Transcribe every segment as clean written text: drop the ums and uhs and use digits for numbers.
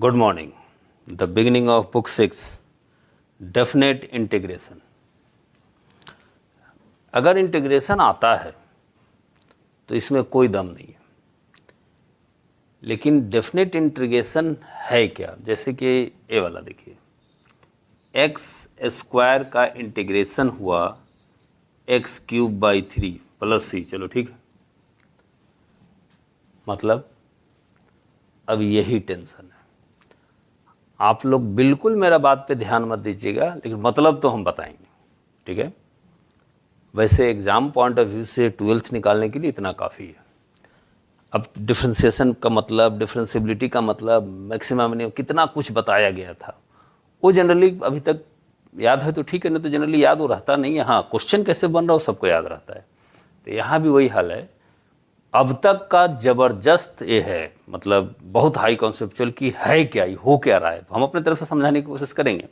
Good morning. The beginning of book 6, definite integration. अगर integration आता है तो इसमें कोई दम नहीं है, लेकिन डेफिनेट इंटीग्रेशन है क्या? जैसे कि ए वाला देखिए, एक्स स्क्वायर का इंटीग्रेशन हुआ एक्स क्यूब बाई 3 प्लस सी। चलो ठीक है, मतलब अब यही टेंशन है। आप लोग बिल्कुल मेरा बात पे ध्यान मत दीजिएगा, लेकिन मतलब तो हम बताएंगे, ठीक है। वैसे एग्ज़ाम पॉइंट ऑफ व्यू से 12th निकालने के लिए इतना काफ़ी है। अब डिफ्रेंसिएशन का मतलब, डिफ्रेंसिबिलिटी का मतलब, मैक्सिमम ने कितना कुछ बताया गया था, वो जनरली अभी तक याद है तो ठीक है, नहीं तो जनरली याद वो रहता नहीं है। हाँ, क्वेश्चन कैसे बन रहा हो सबको याद रहता है, तो यहाँ भी वही हाल है। अब तक का ज़बरदस्त ये है, मतलब बहुत हाई कॉन्सेप्चुअल की है क्या, ये हो क्या रहा है। हम अपने तरफ से समझाने की कोशिश करेंगे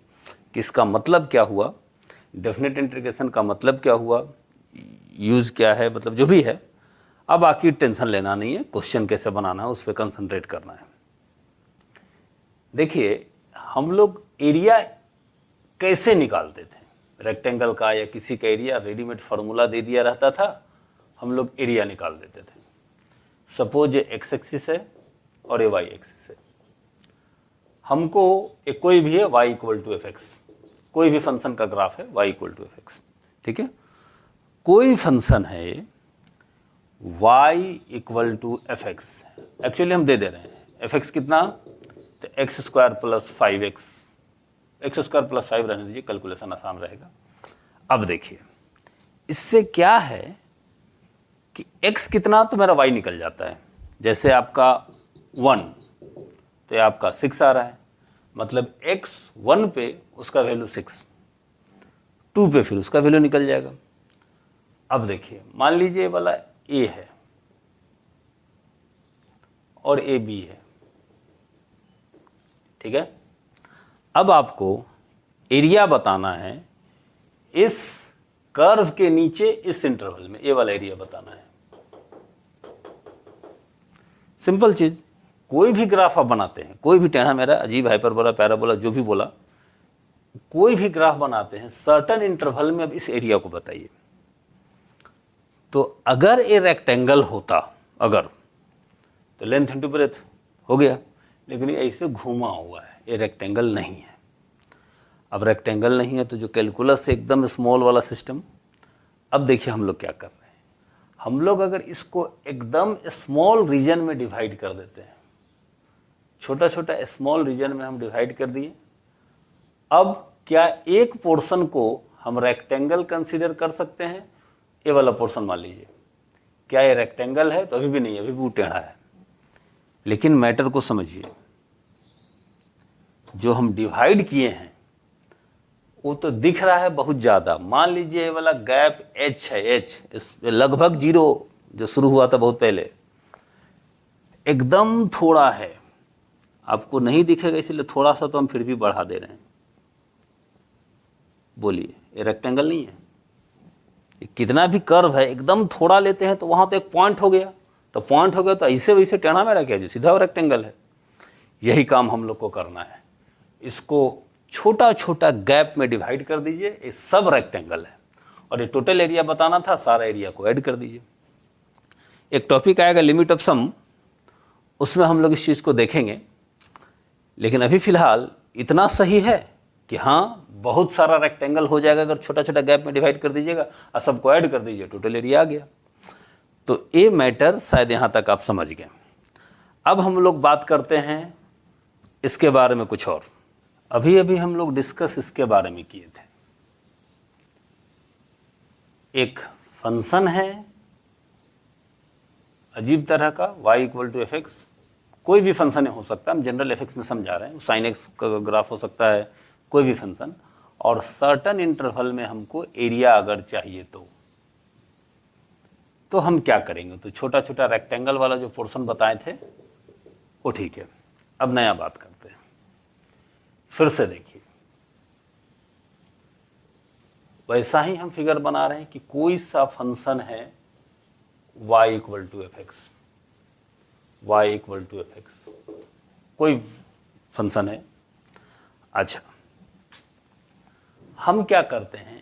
कि इसका मतलब क्या हुआ, डेफिनेट इंटीग्रेशन का मतलब क्या हुआ, यूज़ क्या है, मतलब जो भी है। अब बाकी टेंशन लेना नहीं है, क्वेश्चन कैसे बनाना है उस पर कंसंट्रेट करना है। देखिए, हम लोग एरिया कैसे निकालते थे, रेक्टेंगल का या किसी का एरिया रेडीमेड फार्मूला दे दिया रहता था, हम लोग एरिया निकाल देते थे। सपोज ये एक्स एक्सिस है और ये वाई एक्सिस है। हमको एक कोई भी है y equal to f x, कोई भी फंक्शन का ग्राफ है y equal to f x, ठीक है। कोई फंक्शन है y equal to f x, actually हम दे रहे हैं एफ एक्स कितना, तो x square plus 5x, x square plus 5 रहने दीजिए, कैलकुलेशन आसान रहेगा। अब देखिए, इससे क्या है कि x कितना तो मेरा y निकल जाता है। जैसे आपका 1 तो आपका 6 आ रहा है, मतलब x 1 पे उसका वैल्यू 6, 2 पे फिर उसका वैल्यू निकल जाएगा। अब देखिए, मान लीजिए वाला a है और a b है, ठीक है। अब आपको एरिया बताना है इस कर्व के नीचे इस इंटरवल में, ये वाला एरिया बताना है। सिंपल चीज, कोई भी ग्राफ आप बनाते हैं, कोई भी टेढ़ा मेरा अजीब हाइपरबोला पैराबोला जो भी बोला, कोई भी ग्राफ बनाते हैं सर्टेन इंटरवल में, अब इस एरिया को बताइए। तो अगर ये रेक्टेंगल होता, अगर, तो लेंथ इंटू ब्रेथ हो गया, लेकिन ये ऐसे घूमा हुआ है, ये रेक्टेंगल नहीं है। अब रेक्टेंगल नहीं है तो जो कैलकुलस से एकदम स्मॉल वाला सिस्टम। अब देखिए हम लोग क्या कर रहे हैं, हम लोग अगर इसको एकदम स्मॉल रीजन में डिवाइड कर देते हैं, छोटा छोटा स्मॉल रीजन में हम डिवाइड कर दिए। अब क्या एक पोर्शन को हम रेक्टेंगल कंसीडर कर सकते हैं? ये वाला पोर्शन मान लीजिए, क्या ये रेक्टेंगल है? तो अभी भी नहीं, अभी भी टेढ़ा है। लेकिन मैटर को समझिए, जो हम डिवाइड किए हैं वो तो दिख रहा है बहुत ज़्यादा। मान लीजिए ये वाला गैप h है, h लगभग 0 जो शुरू हुआ था बहुत पहले, एकदम थोड़ा है, आपको नहीं दिखेगा इसलिए थोड़ा सा तो हम फिर भी बढ़ा दे रहे हैं। बोलिए, ये रेक्टेंगल नहीं है? कितना भी कर्व है, एकदम थोड़ा लेते हैं तो वहाँ तो एक पॉइंट हो गया, तो पॉइंट हो गया तो ऐसे वैसे टेढ़ा मेरा क्या, जो सीधा रेक्टेंगल है। यही काम हम लोग को करना है, इसको छोटा छोटा गैप में डिवाइड कर दीजिए, ये सब रेक्टेंगल है। और ये टोटल एरिया बताना था, सारा एरिया को ऐड कर दीजिए। एक टॉपिक आएगा लिमिट ऑफ सम, उसमें हम लोग इस चीज़ को देखेंगे। लेकिन अभी फिलहाल इतना सही है कि हाँ, बहुत सारा रेक्टेंगल हो जाएगा अगर छोटा छोटा गैप में डिवाइड कर दीजिएगा और सबको ऐड कर दीजिए, टोटल एरिया आ गया। तो ये मैटर शायद यहाँ तक आप समझ गए। अब हम लोग बात करते हैं इसके बारे में कुछ और। अभी अभी हम लोग डिस्कस इसके बारे में किए थे। एक फंक्शन है अजीब तरह का, y equal to f x, कोई भी फंक्शन हो सकता है, हम जनरल एफ एक्स में समझा रहे हैं, साइन एक्स का ग्राफ हो सकता है, कोई भी फंक्शन। और सर्टन इंटरवल में हमको एरिया अगर चाहिए तो हम क्या करेंगे? तो छोटा छोटा रेक्टेंगल वाला जो पोर्शन बताए थे वो ठीक है। अब नया बात करते हैं, फिर से देखिए, वैसा ही हम फिगर बना रहे हैं कि कोई सा फंक्शन है y equal to f x, y equal to f x, कोई फंक्शन है। अच्छा, हम क्या करते हैं,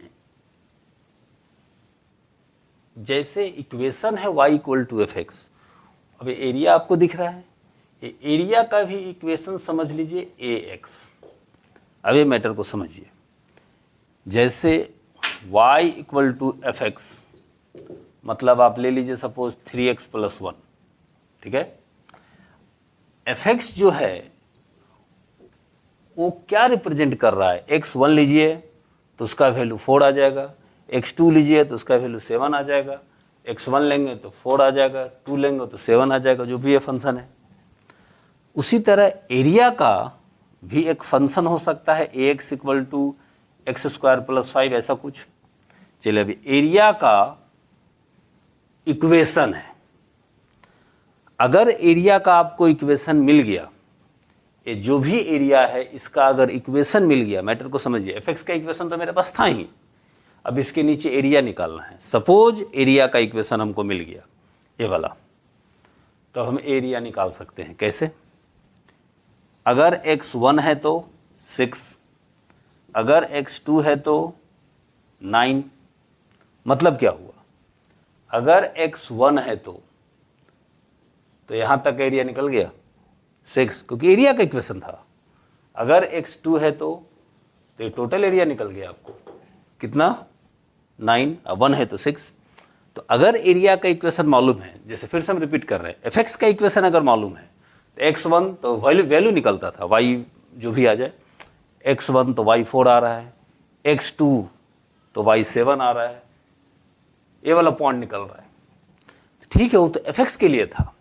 जैसे इक्वेशन है y equal to f x, अब एरिया आपको दिख रहा है, ये एरिया का भी इक्वेशन समझ लीजिए ए एक्स। अब ये मैटर को समझिए, जैसे y equal to f x, मतलब आप ले लीजिए सपोज 3x प्लस 1, ठीक है। एफ एक्स जो है वो क्या रिप्रेजेंट कर रहा है, x1 लीजिए तो उसका वैल्यू 4 आ जाएगा, x2 लीजिए तो उसका वैल्यू 7 आ जाएगा, x1 लेंगे तो 4 आ जाएगा, 2 लेंगे तो 7 आ जाएगा, जो भी ये फंक्शन है। उसी तरह एरिया का भी एक फंक्शन हो सकता है ax equal to x square plus 5, ऐसा कुछ। चलिए अभी एरिया का इक्वेशन है, अगर एरिया का आपको इक्वेशन मिल गया, ये जो भी एरिया है इसका अगर इक्वेशन मिल गया, मैटर को समझिए, एफ एक्स का इक्वेशन तो मेरे पास था ही, अब इसके नीचे एरिया निकालना है। सपोज एरिया का इक्वेशन हमको मिल गया ये वाला, तो हम एरिया निकाल सकते हैं। कैसे? अगर x1 है तो 6, अगर x2 है तो 9। मतलब क्या हुआ, अगर x1 है तो यहां तक एरिया निकल गया 6, क्योंकि एरिया का इक्वेशन था। अगर x2 है तो ये टोटल एरिया निकल गया आपको कितना, 9, 1 है तो 6। तो अगर एरिया का इक्वेशन मालूम है, जैसे फिर से हम रिपीट कर रहे हैं, एफ एक्स का इक्वेशन अगर मालूम है तो x1 तो वैल्यू निकलता था, y जो भी आ जाए, x1 तो y4 आ रहा है, x2 तो y7 आ रहा है, ये वाला पॉइंट निकल रहा है। ठीक है, वो तो एफ एक्स के लिए था,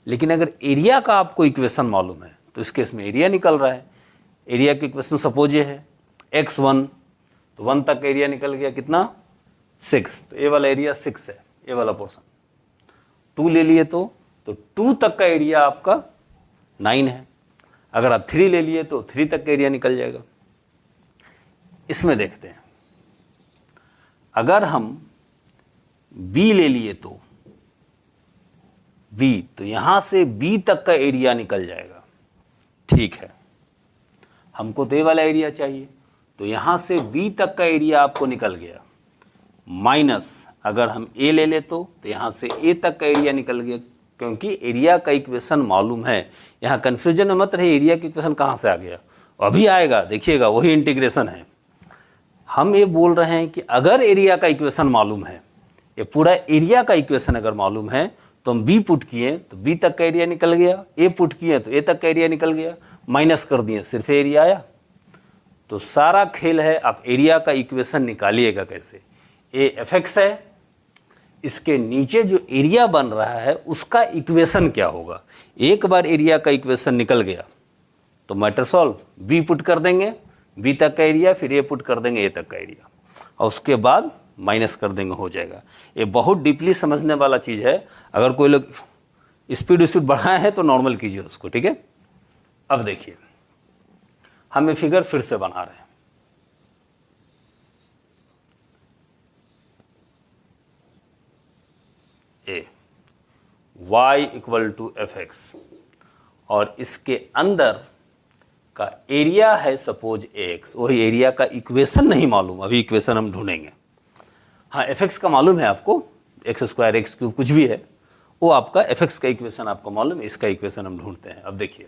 लेकिन अगर एरिया का आपको इक्वेशन मालूम है तो इस केस में एरिया निकल रहा है। एरिया की इक्वेशन सपोज ये है x1 तो 1 तक एरिया निकल गया कितना, 6, तो ये वाला एरिया 6 है, ये वाला पोर्शन। 2 ले लिए तो 2 तक का एरिया आपका 9 है। अगर आप 3 ले लिए तो 3 तक का एरिया निकल जाएगा। इसमें देखते हैं, अगर हम b ले लिए तो b, तो यहां से b तक का एरिया निकल जाएगा। ठीक है, हमको तो ये वाला एरिया चाहिए, तो यहां से b तक का एरिया आपको निकल गया, माइनस अगर हम a ले ले तो यहां से a तक का एरिया निकल गया, क्योंकि एरिया का इक्वेशन मालूम है। यहाँ कन्फ्यूजन में मत रहे, एरिया का इक्वेशन कहाँ से आ गया, अभी आएगा, देखिएगा, वही इंटीग्रेशन है। हम ये बोल रहे हैं कि अगर एरिया का इक्वेशन मालूम है, ये पूरा एरिया का इक्वेशन अगर मालूम है, तो हम b पुट किए तो b तक का एरिया निकल गया, a पुट किए तो a तक का एरिया निकल गया, माइनस कर दिए सिर्फ एरिया आया। तो सारा खेल है, आप एरिया का इक्वेशन निकालिएगा कैसे। ए एफ एक्स है, इसके नीचे जो एरिया बन रहा है उसका इक्वेशन क्या होगा। एक बार एरिया का इक्वेशन निकल गया तो मैटर सॉल्व, b पुट कर देंगे b तक का एरिया, फिर a पुट कर देंगे a तक का एरिया, और उसके बाद माइनस कर देंगे, हो जाएगा। ये बहुत डीपली समझने वाला चीज़ है। अगर कोई लोग स्पीड बढ़ाए हैं तो नॉर्मल कीजिए उसको, ठीक है। अब देखिए, हम ये फिगर फिर से बना रहे हैं। A y equal to f x, और इसके अंदर का एरिया है सपोज एक्स। वही एरिया का इक्वेशन नहीं मालूम, अभी इक्वेशन हम ढूंढेंगे। हाँ, एफ एक्स का मालूम है आपको, एक्स स्क्वायर एक्स क्यूब कुछ भी है, वो आपका एफ एक्स का इक्वेशन आपको मालूम है, इसका इक्वेशन हम ढूंढते हैं। अब देखिए,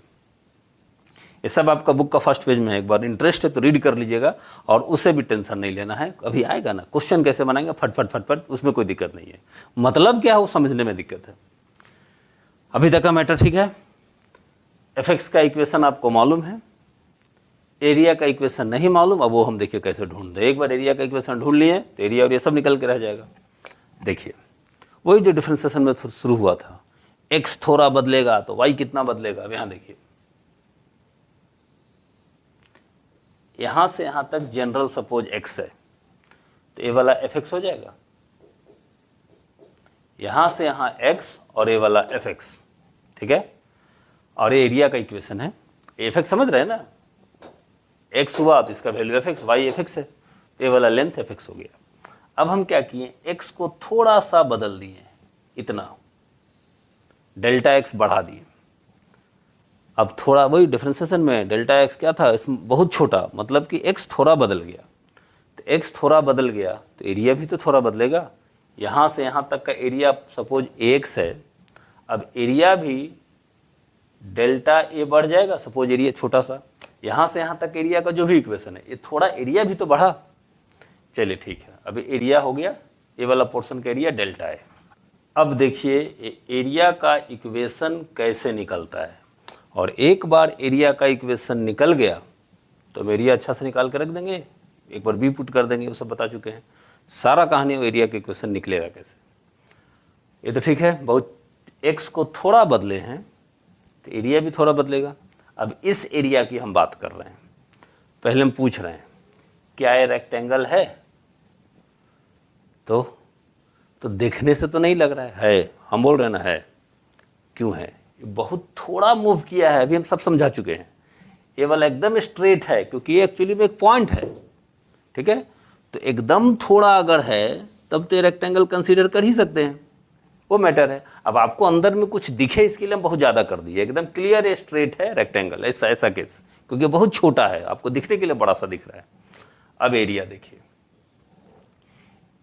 ये सब आपका बुक का फर्स्ट पेज में है, एक बार इंटरेस्ट है तो रीड कर लीजिएगा, और उससे भी टेंशन नहीं लेना है। अभी आएगा ना क्वेश्चन कैसे बनाएंगे, फटफट फटफट, उसमें कोई दिक्कत नहीं है। मतलब क्या है वो समझने में दिक्कत है। अभी तक का मैटर ठीक है। एफ एक्स का इक्वेशन आपको मालूम है, एरिया का इक्वेशन नहीं मालूम। अब वो हम देखिए कैसे ढूंढ दें। एक बार एरिया का इक्वेशन ढूंढ लिए तो एरिया और ये सब निकल के रह जाएगा। देखिए, वही जो डिफरेंशिएशन में शुरू हुआ था, x थोड़ा बदलेगा तो y कितना बदलेगा। अब यहाँ देखिए, यहाँ से यहाँ तक जनरल सपोज x है, तो ये वाला एफ एक्स हो जाएगा। यहाँ से यहाँ x और ये वाला एफ एक्स, ठीक है। और ये एरिया का इक्वेशन है, एफ एक्स समझ रहे हैं ना, x हुआ तो इसका value f x, y f x है, तो ये वाला लेंथ एफ एक्स हो गया। अब हम क्या किए, x को थोड़ा सा बदल दिए, इतना डेल्टा x बढ़ा दिए। अब थोड़ा वही डिफ्रेंसिएशन में डेल्टा एक्स क्या था, इसमें बहुत छोटा, मतलब कि एक्स थोड़ा बदल गया। तो एक्स थोड़ा बदल गया तो एरिया भी तो थोड़ा बदलेगा। यहाँ से यहाँ तक का एरिया सपोज एक्स है, अब एरिया भी डेल्टा ए बढ़ जाएगा। सपोज एरिया छोटा सा, यहाँ से यहाँ तक एरिया का जो भी इक्वेशन है, ये थोड़ा एरिया भी तो बढ़ा। चलिए ठीक है, अभी एरिया हो गया, ये वाला पोर्शन का एरिया डेल्टा है। अब देखिए एरिया का इक्वेशन कैसे निकलता है, और एक बार एरिया का इक्वेशन निकल गया तो हम एरिया अच्छा से निकाल के रख देंगे, एक बार बी पुट कर देंगे, वो सब बता चुके हैं। सारा कहानी एरिया का इक्वेशन निकलेगा कैसे, ये तो ठीक है। बहुत एक्स को थोड़ा बदले हैं तो एरिया भी थोड़ा बदलेगा। अब इस एरिया की हम बात कर रहे हैं, पहले हम पूछ रहे हैं क्या ये रेक्टेंगल है, तो देखने से तो नहीं लग रहा है, हम बोल रहे हैं ना है। क्यों है, बहुत थोड़ा मूव किया है, अभी हम सब समझा चुके हैं। ये वाला एकदम स्ट्रेट है क्योंकि ये एक्चुअली में एक पॉइंट है, ठीक है। तो एकदम थोड़ा अगर है तब तो ये रेक्टेंगल कंसीडर कर ही सकते हैं, वो मैटर है। अब आपको अंदर में कुछ दिखे इसके लिए हम बहुत ज़्यादा कर दिए, एकदम क्लियर स्ट्रेट है रेक्टेंगल, ऐसा केस, क्योंकि बहुत छोटा है, आपको दिखने के लिए बड़ा सा दिख रहा है। अब एरिया देखिए,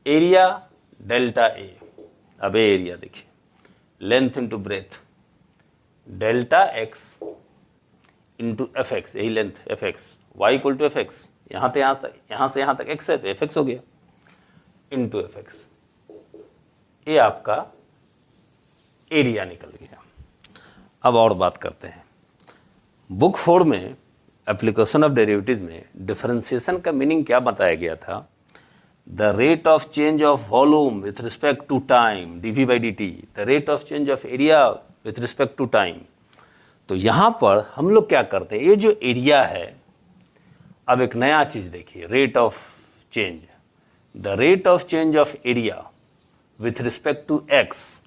एरिया डेल्टा ए। अब एरिया देखिए, length into breadth, delta x into f x, यही length f x, y equal to f x, यहाँ से यहाँ तक एक्स है तो एफ एक्स हो गया, इंटू एफ एक्स। ये आपका एरिया निकल गया। अब और बात करते हैं, बुक 4 में एप्लीकेशन ऑफ डेरिवेटिव्स में डिफरेंशिएशन का मीनिंग क्या बताया गया था, the rate of change of volume with respect to time dv by dt, the rate of change of area with respect to time. तो यहाँ पर हम लोग क्या करते हैं, ये जो एरिया है, अब एक नया चीज़ देखिए, rate of change, the rate of change of area with respect to x.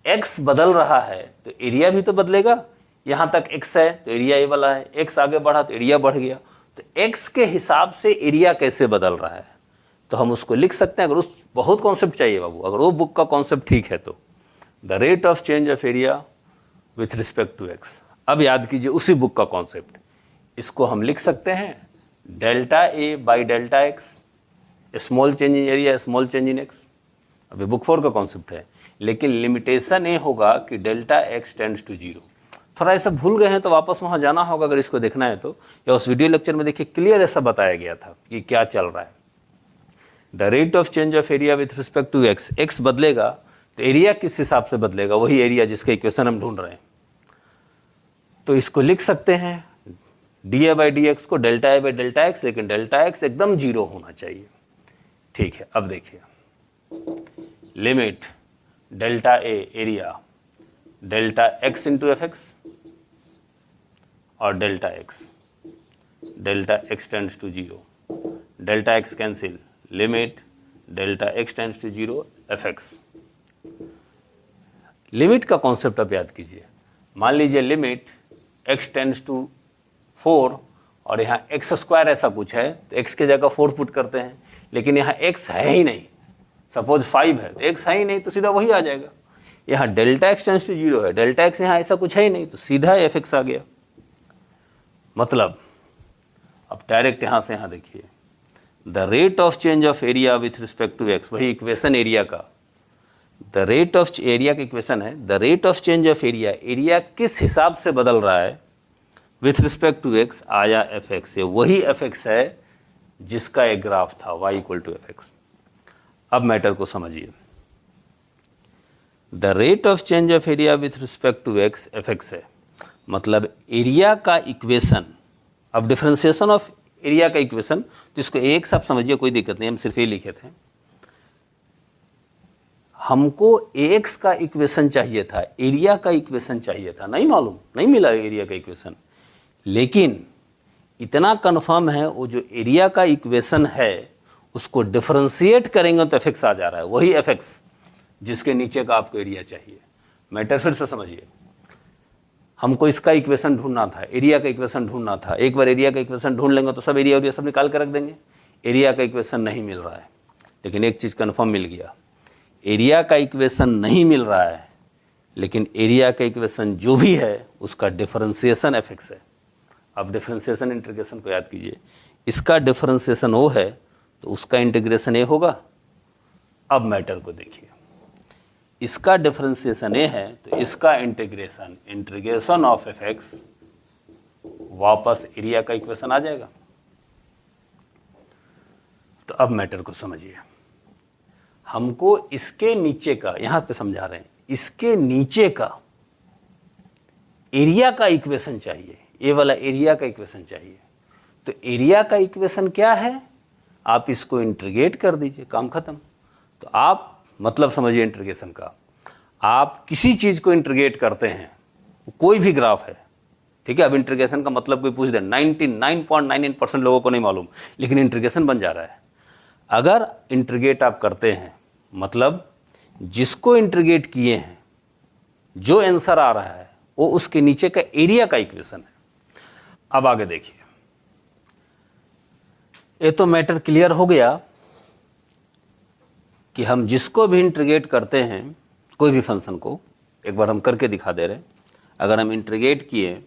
X बदल रहा है तो एरिया भी तो बदलेगा। यहाँ तक एक्स है तो एरिया ये वाला है, एक्स आगे बढ़ा तो एरिया बढ़ गया। तो एक्स के हिसाब से एरिया कैसे बदल रहा है, तो हम उसको लिख सकते हैं। अगर उस बहुत कॉन्सेप्ट चाहिए बाबू, अगर वो बुक का कॉन्सेप्ट ठीक है तो the rate of change of area with respect to x. अब याद कीजिए उसी बुक का कॉन्सेप्ट, इसको हम लिख सकते हैं delta A by delta x, small change in area small change in x. अभी बुक 4 का कॉन्सेप्ट है, लेकिन लिमिटेशन ये होगा कि delta x tends to zero. थोड़ा ऐसा भूल गए हैं तो वापस वहाँ जाना होगा अगर इसको देखना है तो, या उस वीडियो लेक्चर में देखिए क्लियर ऐसा बताया गया था कि क्या चल रहा है। The rate of change of area with respect to x, x बदलेगा तो एरिया किस हिसाब से बदलेगा, वही एरिया जिसका इक्वेशन हम ढूंढ रहे हैं। तो इसको लिख सकते हैं d A by d x को delta A by delta x, लेकिन डेल्टा एक्स एकदम जीरो होना चाहिए। ठीक है, अब देखिए limit delta A area delta x into f x और delta x tends to zero, delta x cancel, limit delta x tends to zero f x. लिमिट का कॉन्सेप्ट आप याद कीजिए, मान लीजिए लिमिट एक्स टेंड्स टू 4 और यहाँ एक्स स्क्वायर ऐसा कुछ है तो एक्स की जगह 4 पुट करते हैं, लेकिन यहाँ एक्स है ही नहीं, सपोज 5 है तो एक्स है ही नहीं तो सीधा वही आ जाएगा। यहाँ delta x tends to zero है, डेल्टा एक्स यहाँ ऐसा कुछ है ही नहीं तो सीधा एफ एक्स आ गया। मतलब अब डायरेक्ट यहाँ से यहाँ देखिए, the rate of change of area with respect to x, वही इक्वेशन एरिया का, द रेट ऑफ एरिया का इक्वेशन है, the rate of change of area, area किस हिसाब से बदल रहा है विथ रिस्पेक्ट टू एक्स, आया एफ एक्स से, वही एफ एक्स है जिसका एक ग्राफ था y equal to f x. अब मैटर को समझिए, the rate of change of area with respect to x f x है, मतलब एरिया का इक्वेशन। अब डिफरेंशिएशन ऑफ एरिया का इक्वेशन, तो इसको एक साथ समझिए, कोई दिक्कत नहीं, हम सिर्फ ये लिखे थे। हमको एक्स का इक्वेशन चाहिए था, एरिया का इक्वेशन चाहिए था, नहीं मालूम, नहीं मिला एरिया का इक्वेशन, लेकिन इतना कन्फर्म है वो जो एरिया का इक्वेशन है उसको डिफरेंशिएट करेंगे तो एफ एक्स आ जा रहा है, वही एफ एक्स जिसके नीचे का आपको एरिया चाहिए। मैटर फिर से समझिए, हमको इसका इक्वेशन ढूंढना था, एरिया का इक्वेशन ढूंढना था। एक बार एरिया का इक्वेशन ढूंढ लेंगे तो सब एरिया सब निकाल कर रख देंगे। एरिया का इक्वेशन नहीं मिल रहा है, लेकिन एक चीज़ कन्फर्म मिल गया, एरिया का इक्वेशन नहीं मिल रहा है, लेकिन एरिया का इक्वेशन जो भी है उसका डिफरेंशिएशन एफ(x) है। अब डिफरेंशिएशन इंटीग्रेशन को याद कीजिए, इसका डिफरेंशिएशन ओ है तो उसका इंटीग्रेशन ए होगा। अब मैटर को देखिए, इसका डिफरेंशिएशन ए है तो इसका इंटीग्रेशन ऑफ एफ(x) वापस एरिया का इक्वेशन आ जाएगा। तो अब मैटर को समझिए, हमको इसके नीचे का, यहां पे समझा रहे हैं, इसके नीचे का एरिया का इक्वेशन चाहिए, ये वाला एरिया का इक्वेशन चाहिए। तो एरिया का इक्वेशन क्या है, आप इसको इंटीग्रेट कर दीजिए, काम खत्म। तो आप मतलब समझिए इंटीग्रेशन का, आप किसी चीज को इंटीग्रेट करते हैं, कोई भी ग्राफ है, ठीक है। अब इंटीग्रेशन का मतलब कोई पूछ दे, 99.99% लोगों को नहीं मालूम, लेकिन इंटीग्रेशन बन जा रहा है। अगर इंटीग्रेट आप करते हैं मतलब जिसको इंटीग्रेट किए हैं जो आंसर आ रहा है वो उसके नीचे का एरिया का इक्वेशन है। अब आगे देखिए, ये तो मैटर क्लियर हो गया कि हम जिसको भी इंटीग्रेट करते हैं कोई भी फंक्शन को, एक बार हम करके दिखा दे रहे हैं। अगर हम इंटीग्रेट किए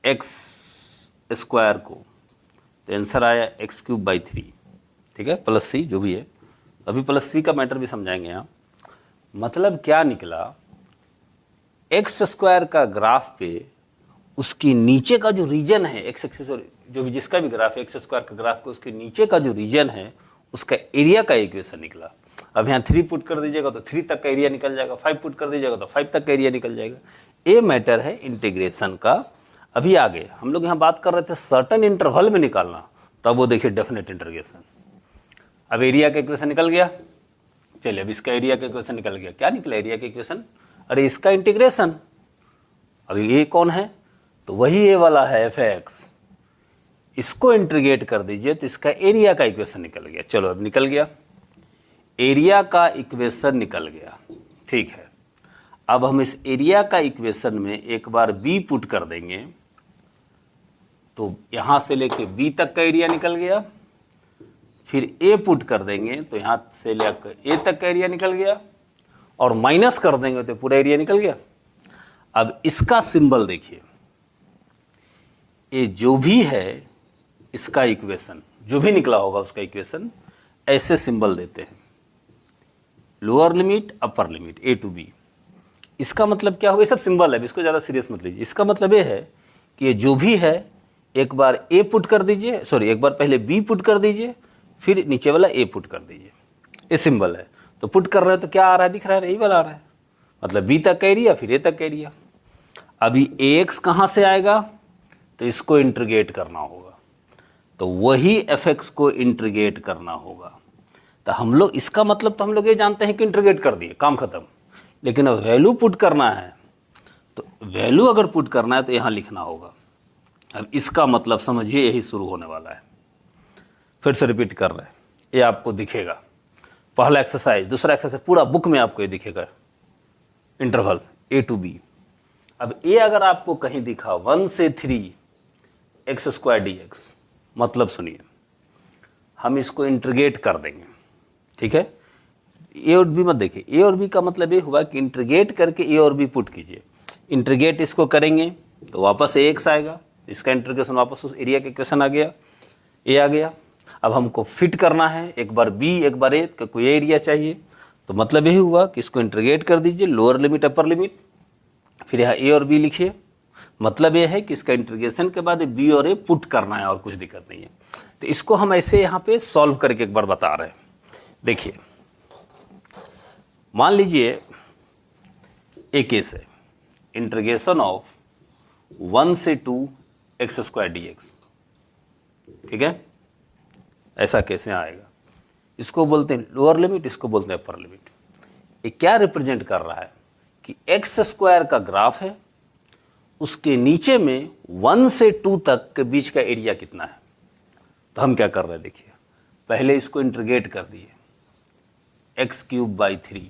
x² को तो आंसर आया x³/3, ठीक है, +c जो भी है। अभी +c का मैटर भी समझाएंगे यहाँ। मतलब क्या निकला, x² का ग्राफ पे उसके नीचे का जो रीजन है, x एक्सिस जो भी जिसका भी ग्राफ है x² का ग्राफ को उसके नीचे का जो रीजन है उसका एरिया का इक्वेशन निकला। अब यहाँ 3 पुट कर दीजिएगा तो 3 तक का एरिया निकल जाएगा, 5 पुट कर दीजिएगा तो 5 तक का एरिया निकल जाएगा। ये मैटर है इंटीग्रेशन का। अभी आगे हम लोग यहाँ बात कर रहे थे सर्टेन इंटरवल में निकालना, तब वो देखिए डेफिनेट इंटीग्रेशन। अब एरिया का इक्वेशन निकल गया, चलिए अब इसका एरिया का इक्वेशन निकल गया। क्या निकला एरिया का इक्वेशन, अरे इसका इंटीग्रेशन। अब ये कौन है, तो वही ये वाला है f(x), इसको इंटीग्रेट कर दीजिए तो इसका एरिया का इक्वेशन निकल गया। चलो अब निकल गया, एरिया का इक्वेशन निकल गया, ठीक है। अब हम इस एरिया का इक्वेशन में एक बार b पुट कर देंगे तो यहाँ से लेके b तक का एरिया निकल गया, फिर a पुट कर देंगे तो यहाँ से लेकर a तक का एरिया निकल गया, और माइनस कर देंगे तो पूरा एरिया निकल गया। अब इसका सिंबल देखिए, ये जो भी है इसका इक्वेशन, जो भी निकला होगा उसका इक्वेशन ऐसे सिंबल देते हैं, lower limit upper limit a to b। इसका मतलब क्या होगा, ये सब सिंबल है, इसको ज़्यादा सीरियस मत लीजिए। इसका मतलब ये है कि ये जो भी है एक बार a पुट कर दीजिए, सॉरी एक बार पहले b पुट कर दीजिए, फिर नीचे वाला a पुट कर दीजिए। ये सिंबल है, तो पुट कर रहे हैं तो क्या आ रहा है, दिख रहा है, यही वाला आ रहा है, मतलब b तक का एरिया फिर a तक का एरिया। अभी ax कहाँ से आएगा, तो इसको इंटीग्रेट करना होगा, तो वही f(x) को इंटीग्रेट करना होगा। तो हम लोग, इसका मतलब तो हम लोग ये जानते हैं कि इंटीग्रेट कर दिए, काम खत्म। लेकिन अब वैल्यू पुट करना है, तो वैल्यू अगर पुट करना है तो यहाँ लिखना होगा। अब इसका मतलब समझिए यही शुरू होने वाला है। फिर से रिपीट कर रहे हैं, ये आपको दिखेगा। पहला एक्सरसाइज, दूसरा एक्सरसाइज, पूरा बुक में आपको ये दिखेगा इंटरवल a to b। अब ये अगर आपको कहीं दिखा 1 से 3 x² dx, मतलब सुनिए, हम इसको इंटीग्रेट कर देंगे, ठीक है। ए और बी मत देखिए, ए और बी का मतलब ये हुआ कि इंटीग्रेट करके ए और बी पुट कीजिए। इंटीग्रेट इसको करेंगे तो वापस ax आएगा, इसका इंटीग्रेशन वापस उस एरिया का इक्वेशन आ गया, ए आ गया। अब हमको फिट करना है, एक बार b एक बार a का कोई एरिया चाहिए, तो मतलब यही हुआ कि इसको इंटीग्रेट कर दीजिए, लोअर लिमिट अपर लिमिट, फिर यहाँ a और b लिखिए। मतलब ये है कि इसका इंटीग्रेशन के बाद b और a पुट करना है और कुछ दिक्कत नहीं है। तो इसको हम ऐसे यहाँ पे सॉल्व करके एक बार बता रहे हैं। देखिए, मान लीजिए एक केस है, इंटीग्रेशन ऑफ 1 से 2 x² dx, ठीक है, ऐसा कैसे आएगा। इसको बोलते हैं लोअर लिमिट, इसको बोलते हैं अपर लिमिट। ये क्या रिप्रेजेंट कर रहा है कि x² का ग्राफ है, उसके नीचे में 1 से 2 तक के बीच का एरिया कितना है। तो हम क्या कर रहे हैं, देखिए, पहले इसको इंटीग्रेट कर दिए x³ 3।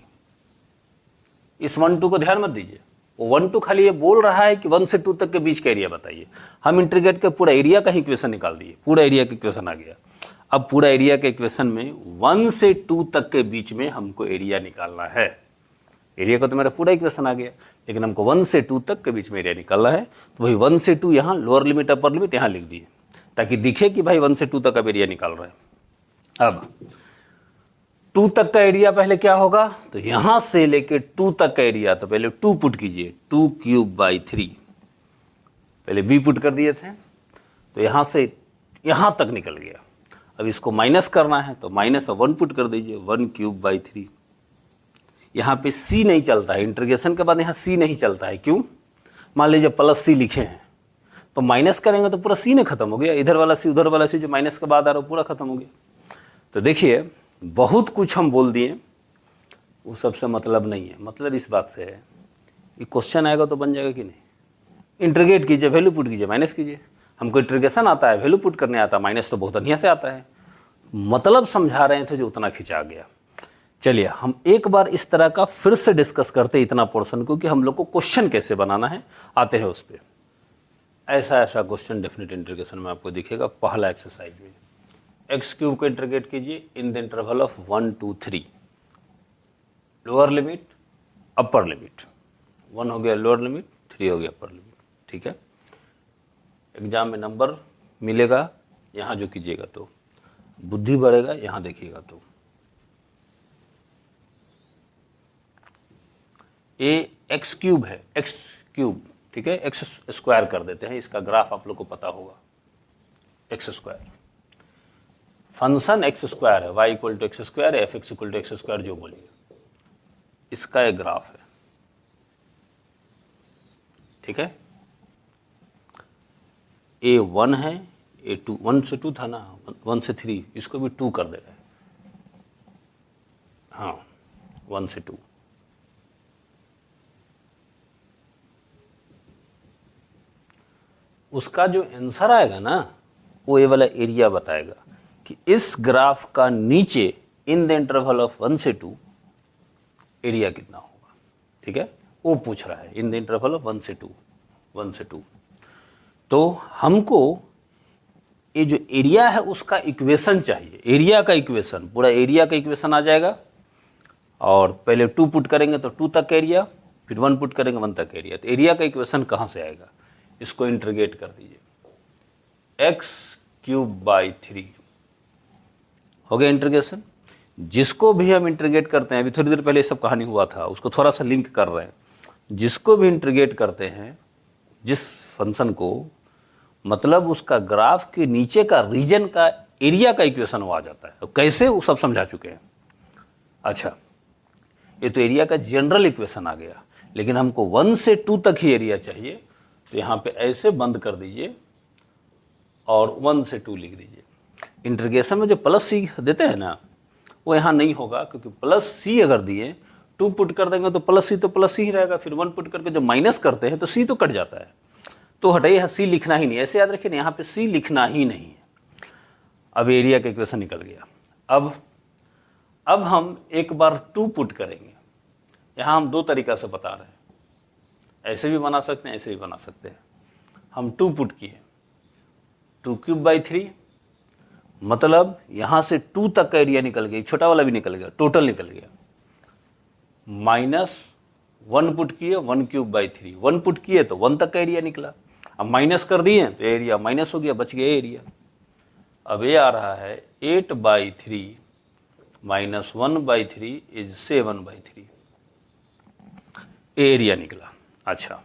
इस 1 2 को ध्यान मत दीजिए, वो 1 2 खाली ये बोल रहा है कि 1 से 2 तक के बीच का एरिया बताइए। हम इंटीग्रेट के पूरा एरिया का ही इक्वेशन निकाल दिए, पूरा एरिया का इक्वेशन आ गया। अब पूरा एरिया के इक्वेशन में 1 से 2 तक के बीच में हमको एरिया निकालना है। एरिया का तो मेरा पूरा इक्वेशन आ गया, लेकिन हमको 1 से 2 तक के बीच में एरिया निकालना है, तो वही 1 से 2 यहाँ लोअर लिमिट अपर लिमिट यहाँ लिख दिए ताकि दिखे कि भाई 1 से 2 तक अब एरिया निकाल रहे हैं। अब 2 तक का एरिया पहले क्या होगा, तो यहाँ से लेके 2 तक का एरिया, तो पहले 2 पुट कीजिए, 2 क्यूब बाई 3, पहले b पुट कर दिए थे, तो यहाँ से यहाँ तक निकल गया। अब इसको माइनस करना है तो माइनस 1 पुट कर दीजिए, 1 क्यूब बाई 3। यहाँ पे c नहीं चलता है, इंटीग्रेशन के बाद यहाँ c नहीं चलता है, क्यों? मान लीजिए प्लस c लिखे हैं तो माइनस करेंगे तो पूरा c ने खत्म हो गया, इधर वाला c उधर वाला c जो माइनस के बाद आ रहा है पूरा खत्म हो गया। तो देखिए बहुत कुछ हम बोल दिए, वो सबसे मतलब नहीं है। मतलब इस बात से है कि क्वेश्चन आएगा तो बन जाएगा कि नहीं, इंटीग्रेट कीजिए, वैल्यू पुट कीजिए, माइनस कीजिए। हमको इंटीग्रेशन आता है, वैल्यू पुट करने आता है, माइनस तो बहुत बढ़िया से आता है। मतलब समझा रहे थे जो उतना खिंचा गया। चलिए हम एक बार इस तरह का फिर से डिस्कस करते हैं इतना पोर्शन को कि हम लोग को क्वेश्चन कैसे बनाना है, आते हैं उस पर। ऐसा क्वेश्चन डेफिनेट इंटीग्रेशन में आपको दिखेगा। पहला एक्सरसाइज में एक्स क्यूब को इंटीग्रेट कीजिए in the interval of 1 2 3, lower limit upper limit, 1 हो गया लोअर लिमिट, 3 हो गया अपर लिमिट। ठीक है, एग्जाम में नंबर मिलेगा यहाँ जो कीजिएगा तो बुद्धि बढ़ेगा, यहाँ देखिएगा तो। ए एक्स क्यूब है, एक्स क्यूब, ठीक है, एक्स स्क्वायर कर देते हैं, इसका ग्राफ आप लोग को पता होगा, x square. Function x square है, y equal to x square, f x equal to x square, जो बोलिए, इसका एक ग्राफ है। ठीक है, ए 1 है, ए 2, 1 से 2 था ना, 1 से 3, इसको भी 2 कर दे रहे हैं। हाँ 1 से 2, उसका जो आंसर आएगा ना वो ये वाला एरिया बताएगा कि इस ग्राफ का नीचे इन द इंटरवल ऑफ 1 से 2 एरिया कितना होगा। ठीक है, वो पूछ रहा है इन द इंटरवल ऑफ 1 से 2, 1 से 2। तो हमको ये जो एरिया है उसका इक्वेशन चाहिए, एरिया का इक्वेशन, पूरा एरिया का इक्वेशन आ जाएगा। और पहले 2 पुट करेंगे तो 2 तक एरिया, फिर 1 पुट करेंगे 1 तक एरिया। तो एरिया का इक्वेशन कहाँ से आएगा, इसको इंटीग्रेट कर दीजिए, एक्स क्यूब बाई 3 हो गया इंटीग्रेशन। जिसको भी हम इंटीग्रेट करते हैं, अभी थोड़ी देर पहले ये सब कहानी हुआ था, उसको थोड़ा सा लिंक कर रहे हैं। जिसको भी इंटीग्रेट करते हैं, जिस फंक्शन को, मतलब उसका ग्राफ के नीचे का रीजन का एरिया का इक्वेशन वो आ जाता है। तो कैसे, वो सब समझा चुके हैं। अच्छा, ये तो एरिया का जनरल इक्वेशन आ गया, लेकिन हमको 1 से 2 तक ही एरिया चाहिए। तो यहाँ पे ऐसे बंद कर दीजिए और 1 से 2 लिख दीजिए। इंटीग्रेशन में जो प्लस सी देते हैं ना, वो यहाँ नहीं होगा, क्योंकि प्लस सी अगर दिए, 2 पुट कर देंगे तो प्लस सी ही रहेगा, फिर 1 पुट करके जब माइनस करते हैं तो सी तो कट जाता है। तो हटाइए, यहाँ सी लिखना ही नहीं, ऐसे याद रखिए ना, यहाँ पे सी लिखना ही नहीं है। अब एरिया का इक्वेशन निकल गया। अब हम एक बार 2 पुट करेंगे। यहाँ हम 2 तरीका से बता रहे हैं, ऐसे भी बना सकते हैं, ऐसे भी बना सकते हैं। हम 2 पुट किए, 2 क्यूब बाई 3, मतलब यहाँ से 2 तक का एरिया निकल गया, छोटा वाला भी निकल गया, टोटल निकल गया। माइनस 1 पुट किए, 1 क्यूब बाई 3, 1 पुट किए तो 1 तक का एरिया निकला। अब माइनस कर दिए तो एरिया माइनस हो गया, बच गया एरिया। अब ये आ रहा है 8 by 3 minus 1 by 3 is 7 by 3, ये एरिया निकला। अच्छा,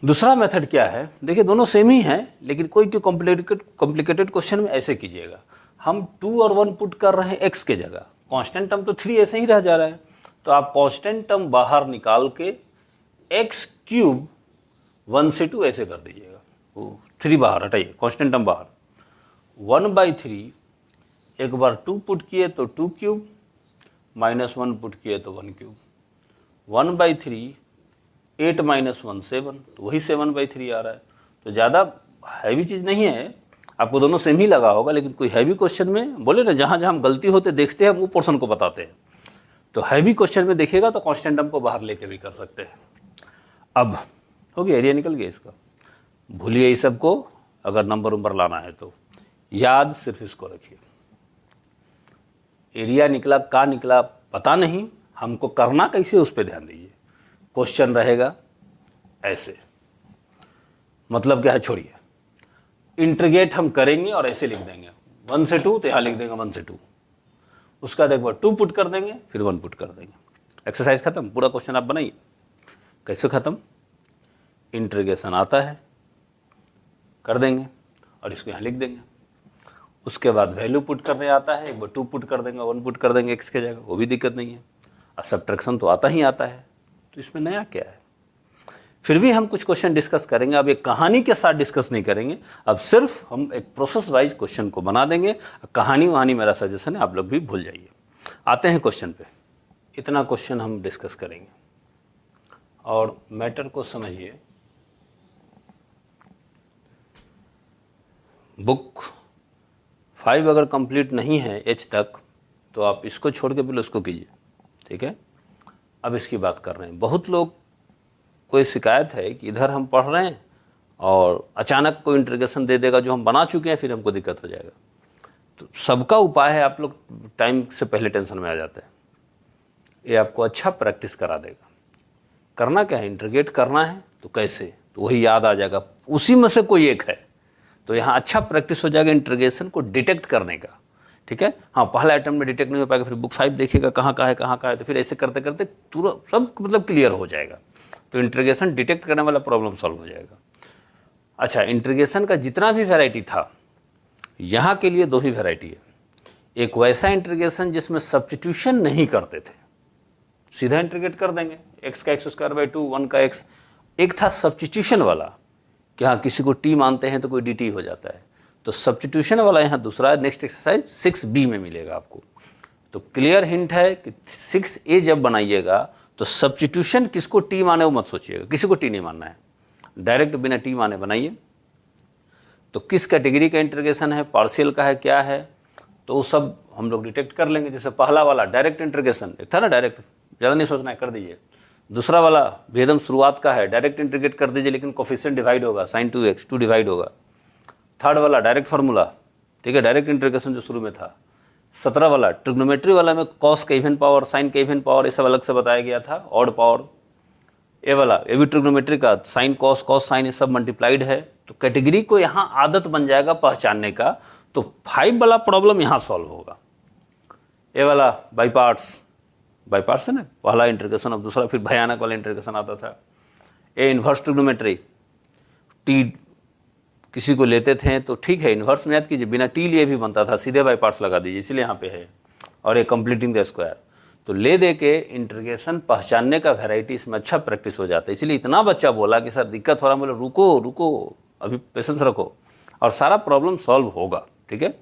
दूसरा मेथड क्या है, देखिए दोनों सेम ही है, लेकिन कोई कॉम्प्लिकेटेड क्वेश्चन में ऐसे कीजिएगा। हम 2 और 1 पुट कर रहे हैं एक्स के जगह, कांस्टेंट टर्म तो 3 ऐसे ही रह जा रहा है, तो आप कांस्टेंट टर्म बाहर निकाल के एक्स क्यूब 1 से 2 ऐसे कर दीजिएगा। वो 3 बाहर हटाइए, कांस्टेंट टर्म बाहर, 1 बाई 3, एक बार 2 पुट किए तो 2 क्यूब, माइनस 1 पुट किए तो 1 क्यूब, 1 बाई 3, 8 माइनस 1 7, तो वही 7 बाई 3 आ रहा है। तो ज़्यादा हैवी चीज़ नहीं है, आपको दोनों सेम ही लगा होगा, लेकिन कोई हैवी क्वेश्चन में बोले ना, जहाँ जहाँ हम गलती होते देखते हैं, वो पोर्शन को बताते हैं। तो हैवी क्वेश्चन में देखिएगा तो कांस्टेंट टर्म को बाहर लेके भी कर सकते हैं। अब हो गया, एरिया निकल गया इसका। भूलिए इस सब को, अगर नंबर लाना है तो याद सिर्फ इसको रखिए। एरिया निकला, का निकला पता नहीं, हमको करना कैसे उस पर ध्यान दीजिए। क्वेश्चन रहेगा ऐसे, मतलब क्या है छोड़िए, इंटीग्रेट हम करेंगे और ऐसे लिख देंगे 1 से 2, तो यहाँ लिख देंगे 1 से 2, उसका एक बार 2 पुट कर देंगे, फिर 1 पुट कर देंगे, एक्सरसाइज खत्म। पूरा क्वेश्चन आप बनाइए। कैसे खत्म? इंटीग्रेशन आता है कर देंगे और इसको यहाँ लिख देंगे, उसके बाद वैल्यू पुट करने आता है, एक बार 2 पुट कर देंगे, 1 पुट कर देंगे एक्स के जगह, वो भी दिक्कत नहीं है। और सब्ट्रैक्शन तो आता ही आता है, तो इसमें नया क्या है। फिर भी हम कुछ क्वेश्चन डिस्कस करेंगे, अब एक कहानी के साथ डिस्कस नहीं करेंगे, अब सिर्फ हम एक प्रोसेस वाइज क्वेश्चन को बना देंगे। कहानी वहानी मेरा सजेशन है, आप लोग भी भूल जाइए। आते हैं क्वेश्चन पे, इतना क्वेश्चन हम डिस्कस करेंगे और मैटर को समझिए। बुक 5 अगर कंप्लीट नहीं है एच तक, तो आप इसको छोड़ के पहले उसको कीजिए, ठीक है। अब इसकी बात कर रहे हैं। बहुत लोग कोई शिकायत है कि इधर हम पढ़ रहे हैं और अचानक कोई इंटीग्रेशन दे देगा जो हम बना चुके हैं, फिर हमको दिक्कत हो जाएगा। तो सबका उपाय है, आप लोग टाइम से पहले टेंशन में आ जाते हैं, ये आपको अच्छा प्रैक्टिस करा देगा। करना क्या है, इंटीग्रेट करना है तो कैसे, तो वही याद आ जाएगा, उसी में से कोई एक है, तो यहाँ अच्छा प्रैक्टिस हो जाएगा इंटीग्रेशन को डिटेक्ट करने का, ठीक है। हाँ, पहला आइटम में डिटेक्ट नहीं हो पाएगा, फिर बुक 5 देखिएगा कहाँ का है कहाँ का है, तो फिर ऐसे करते करते तुरंत सब मतलब क्लियर हो जाएगा। तो इंटीग्रेशन डिटेक्ट करने वाला प्रॉब्लम सॉल्व हो जाएगा। अच्छा, इंटीग्रेशन का जितना भी वैरायटी था, यहाँ के लिए 2 ही वैरायटी है। एक वैसा इंटीग्रेशन जिसमें सब्स्टिट्यूशन नहीं करते थे, सीधा इंटीग्रेट कर देंगे, x का x²/2, 1 का x। एक था सब्स्टिट्यूशन वाला कि हाँ किसी को t मानते हैं तो कोई dt हो जाता है, तो सब्स्टिट्यूशन वाला यहाँ दूसरा है। नेक्स्ट एक्सरसाइज 6b में मिलेगा आपको। तो क्लियर हिंट है कि 6a जब बनाइएगा तो सब्स्टिट्यूशन किसको t माने वो मत सोचिएगा, किसी को t नहीं मानना है, डायरेक्ट बिना t माने बनाइए। तो किस कैटेगरी का इंटीग्रेशन है, पार्शियल का है, क्या है, तो वो सब हम लोग डिटेक्ट कर लेंगे। जैसे पहला वाला डायरेक्ट इंटीग्रेशन, एक था ना डायरेक्ट, ज़्यादा नहीं सोचना है, कर दीजिए। दूसरा वाला भेदम शुरुआत का है, डायरेक्ट इंटीग्रेट कर दीजिए, लेकिन कोफिशिएंट डिवाइड होगा, sin 2x 2 डिवाइड होगा। थर्ड वाला डायरेक्ट फार्मूला, ठीक है, डायरेक्ट इंटीग्रेशन जो शुरू में था। 17 वाला ट्रिग्नोमेट्री वाला में कॉस का इवन पावर, साइन का इवन पावर, ये सब अलग से बताया गया था, ऑड पावर। ये वाला ये भी ट्रिग्नोमेट्री का, साइन कॉस कॉस साइन, ये सब मल्टीप्लाइड है। तो कैटेगरी को यहाँ आदत बन जाएगा पहचानने का, तो 5 वाला प्रॉब्लम यहाँ सॉल्व होगा। ये वाला बाई पार्ट्स है ना, पहला इंटीग्रेशन, अब दूसरा फिर भयानक वाला इंटीग्रेशन आता था। ए इन्वर्स ट्रिग्नोमेट्री, टी किसी को लेते थे तो ठीक है, इन्वर्स में याद कीजिए, बिना टी लिए भी बनता था, सीधे बाई पार्ट्स लगा दीजिए, इसलिए यहाँ पे है। और ये कंप्लीटिंग द स्क्वायर, तो ले दे के इंटीग्रेशन पहचानने का वैरायटी इसमें अच्छा प्रैक्टिस हो जाता है। इसलिए इतना बच्चा बोला कि सर दिक्कत हो रहा, बोले रुको रुको, अभी पेशेंस रखो और सारा प्रॉब्लम सॉल्व होगा, ठीक है।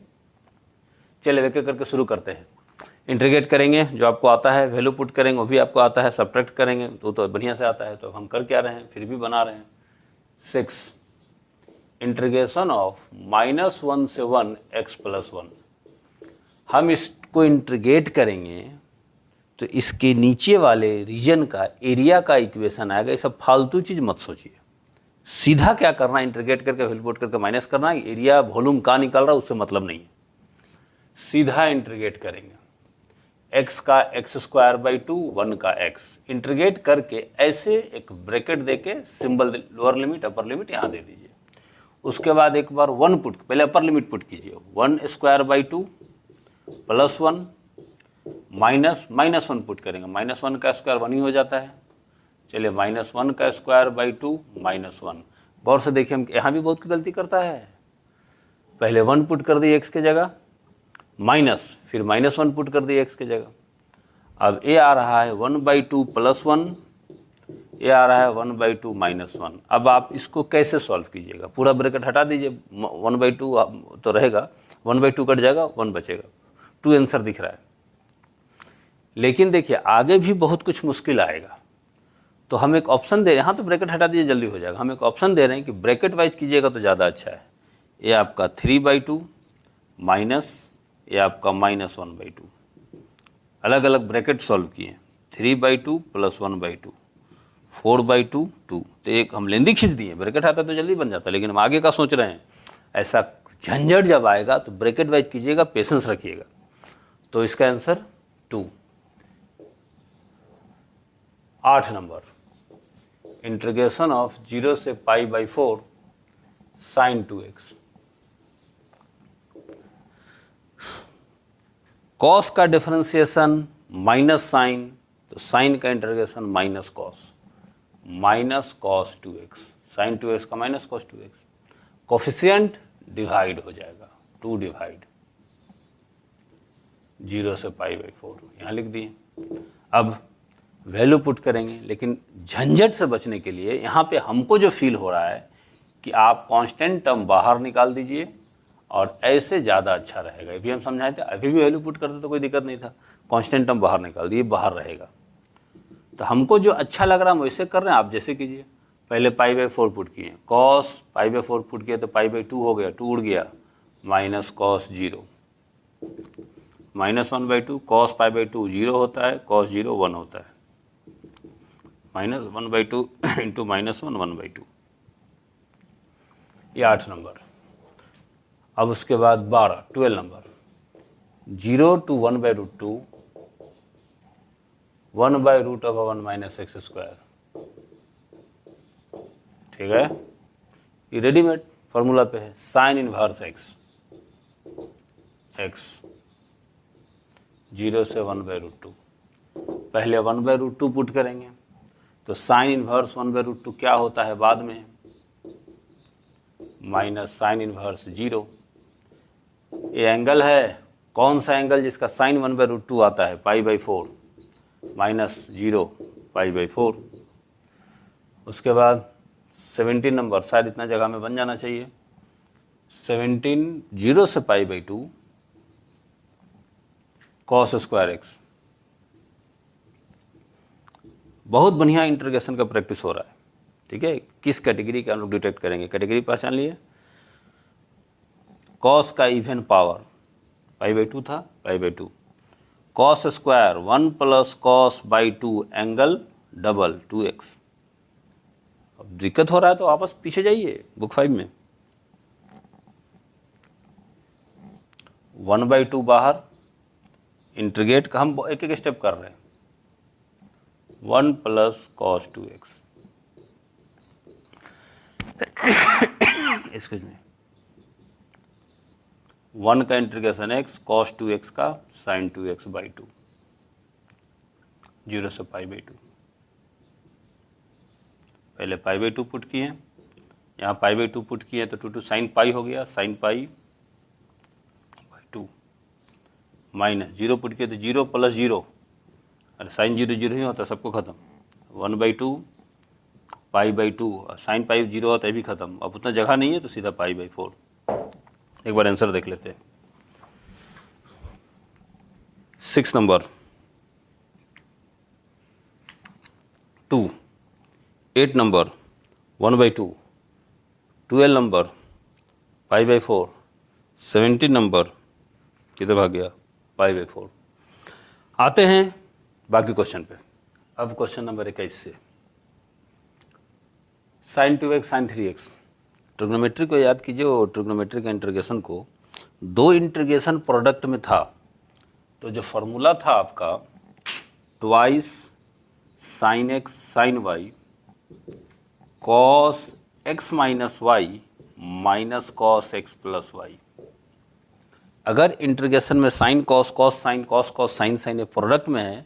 चलिए एक एक करके शुरू करते हैं। इंटीग्रेट करेंगे, जो आपको आता है, वैल्यू पुट करेंगे, वो भी आपको आता है, सब्ट्रैक्ट करेंगे तो बढ़िया से आता है। तो हम कर क्या रहे हैं, फिर भी बना रहे हैं। 6 इंटीग्रेशन ऑफ -1 से 1 x + 1। हम इसको इंटीग्रेट करेंगे तो इसके नीचे वाले रीजन का एरिया का इक्वेशन आएगा। ये सब फालतू चीज़ मत सोचिए, सीधा क्या करना है, इंटीग्रेट करके वैल्यू पुट करके माइनस करना है। एरिया वॉल्यूम का निकल रहा है उससे मतलब नहीं है, सीधा इंटीग्रेट करेंगे। x का x²/2, 1 का x, इंटीग्रेट करके ऐसे एक ब्रैकेट देके symbol lower limit upper limit यहाँ दे दीजिए। उसके बाद एक बार 1 पुट, पहले अपर लिमिट पुट कीजिए, 1²/2 + 1 -1 पुट करेंगे, -1 का स्क्वायर 1 ही हो जाता है। चलिए -1 का स्क्वायर/2 -1। गौर से देखिए, हम यहाँ भी बहुत गलती करता है, पहले 1 पुट कर दिए x के जगह, माइनस, फिर -1 पुट कर दिए x की जगह। अब ये आ रहा है 1/2 + 1, ये आ रहा है 1/2 -1। अब आप इसको कैसे सॉल्व कीजिएगा, पूरा ब्रैकेट हटा दीजिए, 1/2 तो रहेगा, 1/2 कट जाएगा, 1 बचेगा, 2 आंसर दिख रहा है। लेकिन देखिए आगे भी बहुत कुछ मुश्किल आएगा, तो हम एक ऑप्शन दे रहे हैं, यहाँ तो ब्रैकेट हटा दीजिए जल्दी हो जाएगा। हम एक ऑप्शन दे रहे हैं कि ब्रैकेट वाइज कीजिएगा तो ज़्यादा अच्छा है। ये आपका 3/2 माइनस, ये आपका -1/2, अलग अलग ब्रैकेट सॉल्व किए। 3/2 + 1/2, 4/2 2। तो एक हम लेंदी खींच दिए, ब्रैकेट आता तो जल्दी बन जाता, लेकिन हम आगे का सोच रहे हैं। ऐसा झंझट जब आएगा तो ब्रैकेट वाइज कीजिएगा, पेशेंस रखिएगा। तो इसका आंसर 2। 8 नंबर, इंटीग्रेशन ऑफ 0 से π/4 sin 2x। कॉस का डिफरेंशिएशन माइनस साइन, तो साइन का integration minus cos 2x, sine 2x का minus cos 2x। Coefficient divide हो जाएगा, 2 डिवाइड 0 से π/4, यहाँ लिख दिए। अब वैल्यू पुट करेंगे, लेकिन झंझट से बचने के लिए यहाँ पे हमको जो फील हो रहा है कि आप कांस्टेंट टर्म बाहर निकाल दीजिए और ऐसे ज़्यादा अच्छा रहेगा। अभी हम समझाए थे, अभी भी वैल्यू पुट करते तो कोई दिक्कत नहीं था, कांस्टेंट टर्म बाहर निकाल दिए, बाहर रहेगा। तो हमको जो अच्छा लग रहा है हम वैसे कर रहे हैं, आप जैसे कीजिए। पहले π/4 पुट किए, कॉस π/4 पुट किया तो π/2 हो गया, 2 उड़ गया, माइनस कॉस 0, माइनस 1/2, कॉस π/2 0 होता है, कॉस 0 1 होता है, माइनस 1/2 इंटू माइनस 1 1/2। ये 8 नंबर। अब उसके बाद 12 number, 0 to 1/√2, 1/√1 minus x square. ठीक है, ये रेडीमेड फॉर्मूला पे है, साइन इनवर्स एक्स 0 से 1/√2। पहले 1/√2 पुट करेंगे, तो साइन इनवर्स 1/√2 क्या होता है बाद में, माइनस साइन इनवर्स 0। ये एंगल है, कौन सा एंगल जिसका साइन 1/√2 आता है, π/4, माइनस 0 π/4। उसके बाद 17 नंबर, शायद इतना जगह में बन जाना चाहिए। 17 0 से π/2 कॉस स्क्वायर एक्स। बहुत बढ़िया इंटीग्रेशन का प्रैक्टिस हो रहा है। ठीक है, किस कैटेगरी का हम लोग डिटेक्ट करेंगे, कैटेगरी पहचान लिए। कॉस का इवन पावर π/2 था, π/2, cos square 1 plus cos by 2 angle double 2x। अब दिक्कत हो रहा है तो वापस पीछे जाइए बुक 5 में, 1/2 बाहर, इंटीग्रेट का हम एक एक स्टेप कर रहे हैं, 1 plus cos 2x। Excuse me, 1 का इंटीग्रेशन x, कॉस 2x का साइन 2x/2, 0 से π/2। पहले π/2 पुट किए, यहाँ π/2 पुट किए तो 2 साइन पाई हो गया, साइन π/2, माइनस 0 पुट किए तो 0 प्लस 0, अरे साइन 0 0 ही होता, सबको खत्म, 1/2 π/2, और साइन पाई 0 होता है भी खत्म। अब उतना जगह नहीं है तो सीधा π/4। एक बार आंसर देख लेते हैं। 6 नंबर, 2, 8 नंबर 1/2, 12 नंबर π/4, 17 नंबर किधर भाग गया, π/4। आते हैं बाकी क्वेश्चन पे। अब क्वेश्चन नंबर 21 से, sign 2x sign 3x। Trigonometry को याद कीजिए, वो ट्रिग्नोमेट्री का इंटीग्रेशन को 2 इंटीग्रेशन प्रोडक्ट में था, तो जो फॉर्मूला था आपका twice sine x sine y cos x minus y minus cos x plus y. अगर इंटीग्रेशन में sine cos cos sine cos cos sine sine ये प्रोडक्ट में है,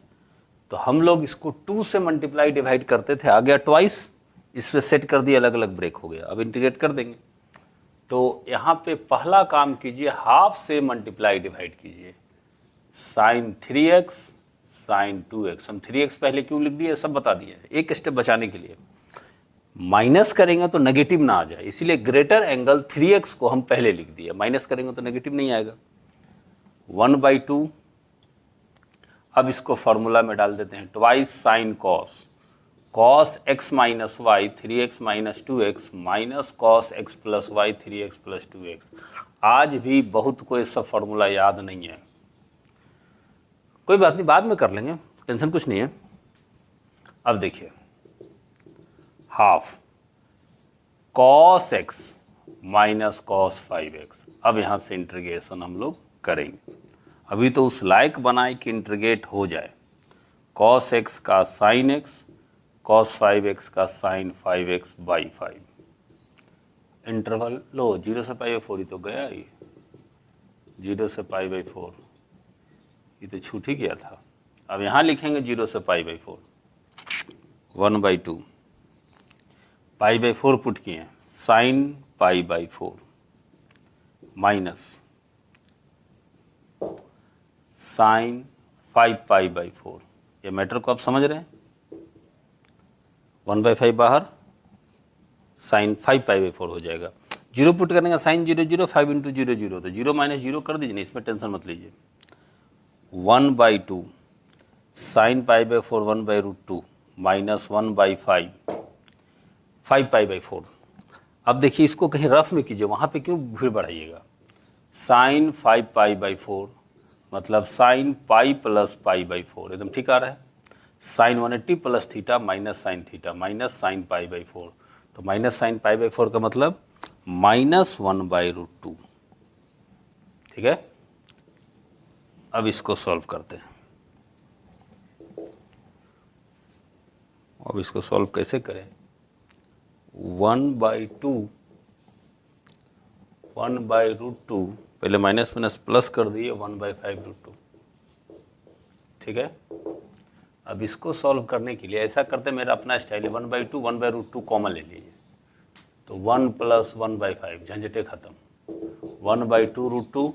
तो हम लोग इसको 2 से मल्टीप्लाई डिवाइड करते थे, आ गया ट्वाइस, इसमें सेट कर दिया, अलग अलग ब्रेक हो गया। अब इंटीग्रेट कर देंगे, तो यहाँ पे पहला काम कीजिए, हाफ से मल्टीप्लाई डिवाइड कीजिए, साइन 3x साइन 2x। हम 3x पहले क्यों लिख दिए सब बता दिए, एक स्टेप बचाने के लिए। माइनस करेंगे तो नेगेटिव ना आ जाए, इसीलिए ग्रेटर एंगल 3x को हम पहले लिख दिए, माइनस करेंगे तो नेगेटिव नहीं आएगा। 1/2, अब इसको फॉर्मूला में डाल देते हैं, twice sine cos cos x minus y 3x minus 2x minus cos x plus y 3x plus 2x। आज भी बहुत को सब फॉर्मूला याद नहीं है, कोई बात नहीं, बाद में कर लेंगे, टेंशन कुछ नहीं है। अब देखिए, half cos x minus cos 5x। अब यहाँ से इंटीग्रेशन हम लोग करेंगे, अभी तो उस लायक बनाए कि इंटीग्रेट हो जाए। कॉस एक्स का साइन एक्स cos 5x का sin 5x बाई 5, इंटरवल लो 0 से पाई बाई 4 ही तो गया, ये 0 से पाई बाई 4 ये तो छूट ही गया था। अब यहाँ लिखेंगे 0 से pi by 4, 1/2 pi by 4 put किए हैं, sine pi by 4 minus sine 5 pi by 4। ये मैटर को आप समझ रहे हैं, 1/5 बाहर, साइन 5 पाई बाई 4 हो जाएगा। 0 पुट करने का साइन 0 0, 5 इंटू 0 0, तो 0 माइनस 0 कर दीजिए ना, इसमें टेंशन मत लीजिए। 1/2 sign pi by 4 1/√2 minus 1/5 5 pi by 4। अब देखिए इसको कहीं रफ में कीजिए, वहाँ पे क्यों भीड़ बढ़ाइएगा। साइन 5 पाई बाई 4 मतलब sine pi plus pi by 4, एकदम ठीक आ रहा है। Sine 180 plus theta minus sine theta minus sine pi by 4, तो माइनस साइन पाई बाई 4 का मतलब माइनस 1/√2, ठीक है। अब इसको सॉल्व करते हैं। अब इसको सॉल्व कैसे करें, 1/2 पहले माइनस माइनस प्लस कर दिए 1/5√2, ठीक है। अब इसको सॉल्व करने के लिए ऐसा करते हैं, मेरा अपना स्टाइल है, 1/2 1/√2 कॉमन ले लीजिए, तो 1 + 1/5 झंझटे खत्म, 1/2√2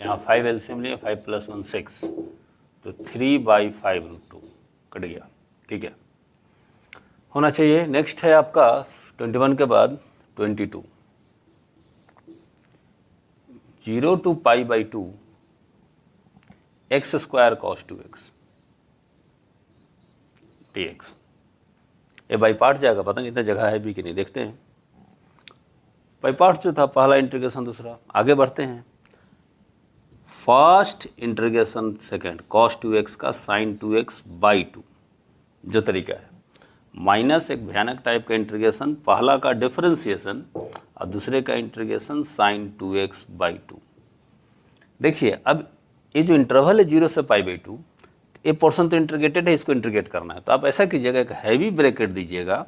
यहाँ 5 एलसीएम लिए, 5 + 1 6, तो 3/5√2 कट गया, ठीक है, होना चाहिए। नेक्स्ट है आपका 21 के बाद 22, 0 to π/2 x² cos 2x dx। ये बाई पार्ट जाएगा, पता नहीं इतना जगह है भी कि नहीं, देखते हैं। बाई पार्ट जो था पहला इंटीग्रेशन, दूसरा आगे बढ़ते हैं। First integration second cos 2x का sin 2x/2 जो तरीका है, माइनस एक भयानक टाइप का इंटीग्रेशन, पहला का डिफरेंशिएशन और दूसरे का इंटीग्रेशन sin 2x/2। देखिए अब ये जो इंटरवल है 0 से π/2, ये पोर्शन तो इंटीग्रेटेड है, इसको इंटीग्रेट करना है, तो आप ऐसा कीजिएगा, एक हैवी ब्रैकेट दीजिएगा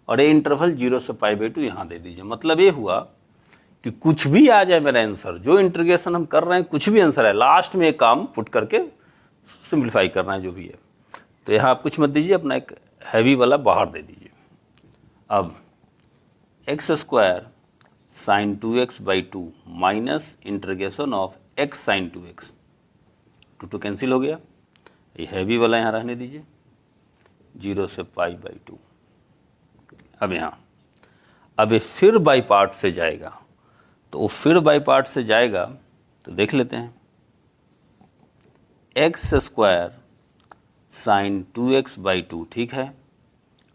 और ये इंटरवल 0 से π/2 यहाँ दे दीजिए। मतलब ये हुआ कि कुछ भी आ जाए मेरा आंसर, जो इंटीग्रेशन हम कर रहे हैं कुछ भी आंसर है, लास्ट में एक काम पुट करके सिंप्लीफाई करना है जो भी है। तो यहाँ आप कुछ मत दीजिए, अपना एक हैवी वाला बाहर दे दीजिए। अब x² sin 2x/2 minus integration of x sin 2x, 2 cancel हो गया, ये हैवी वाला यहाँ रहने दीजिए, 0 से π/2। अब यहाँ अब ये फिर बाई पार्ट से जाएगा, तो वो फिर बाई पार्ट से जाएगा, तो देख लेते हैं। x² sin 2x/2, ठीक है,